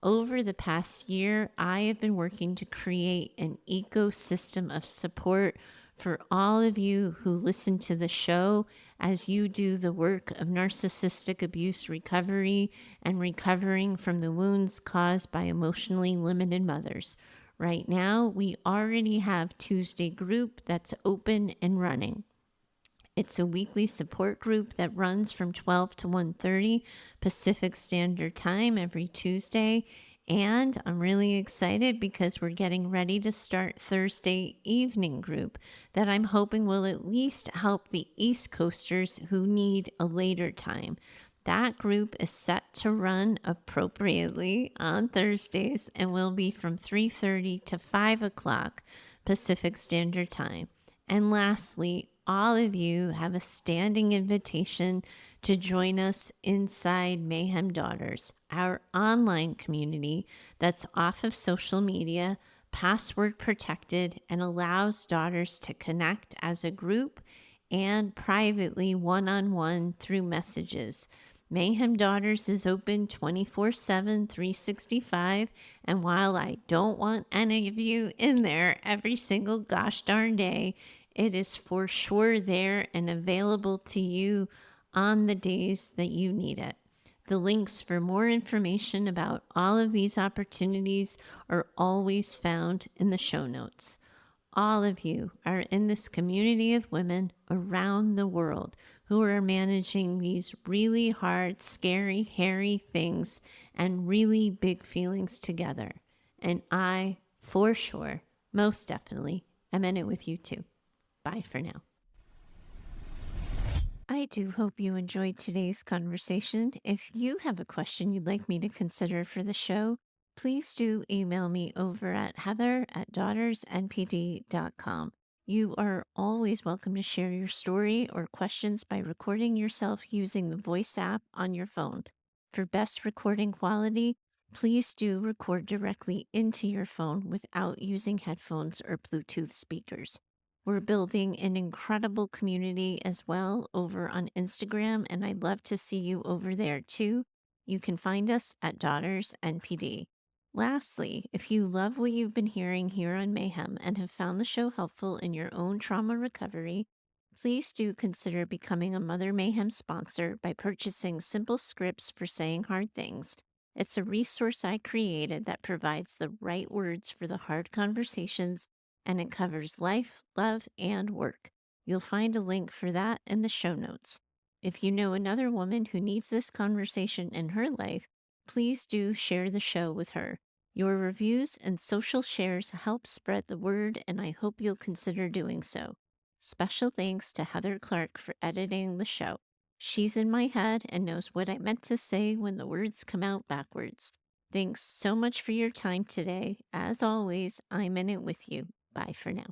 Over the past year, I have been working to create an ecosystem of support for all of you who listen to the show as you do the work of narcissistic abuse recovery and recovering from the wounds caused by emotionally limited mothers. Right now, we already have Tuesday group that's open and running. It's a weekly support group that runs from 12 to 1:30 Pacific Standard Time every Tuesday. And I'm really excited because we're getting ready to start Thursday evening group that I'm hoping will at least help the East Coasters who need a later time. That group is set to run appropriately on Thursdays and will be from 3:30 to 5 o'clock Pacific Standard Time. And lastly, all of you have a standing invitation to join us inside Mayhem Daughters, our online community that's off of social media, password protected, and allows daughters to connect as a group and privately one-on-one through messages. Mayhem Daughters is open 24/7, 365. And while I don't want any of you in there every single gosh darn day, it is for sure there and available to you on the days that you need it. The links for more information about all of these opportunities are always found in the show notes. All of you are in this community of women around the world who are managing these really hard, scary, hairy things and really big feelings together. And I, for sure, most definitely, am in it with you too. Bye for now. I do hope you enjoyed today's conversation. If you have a question you'd like me to consider for the show, please do email me over at heather@daughtersnpd.com. You are always welcome to share your story or questions by recording yourself using the voice app on your phone. For best recording quality, please do record directly into your phone without using headphones or Bluetooth speakers. We're building an incredible community as well over on Instagram, and I'd love to see you over there too. You can find us at Daughters NPD. Lastly, if you love what you've been hearing here on Mayhem and have found the show helpful in your own trauma recovery, please do consider becoming a Mother Mayhem sponsor by purchasing simple scripts for saying hard things. It's a resource I created that provides the right words for the hard conversations, and it covers life, love, and work. You'll find a link for that in the show notes. If you know another woman who needs this conversation in her life, please do share the show with her. Your reviews and social shares help spread the word, and I hope you'll consider doing so. Special thanks to Heather Clark for editing the show. She's in my head and knows what I meant to say when the words come out backwards. Thanks so much for your time today. As always, I'm in it with you. Bye for now.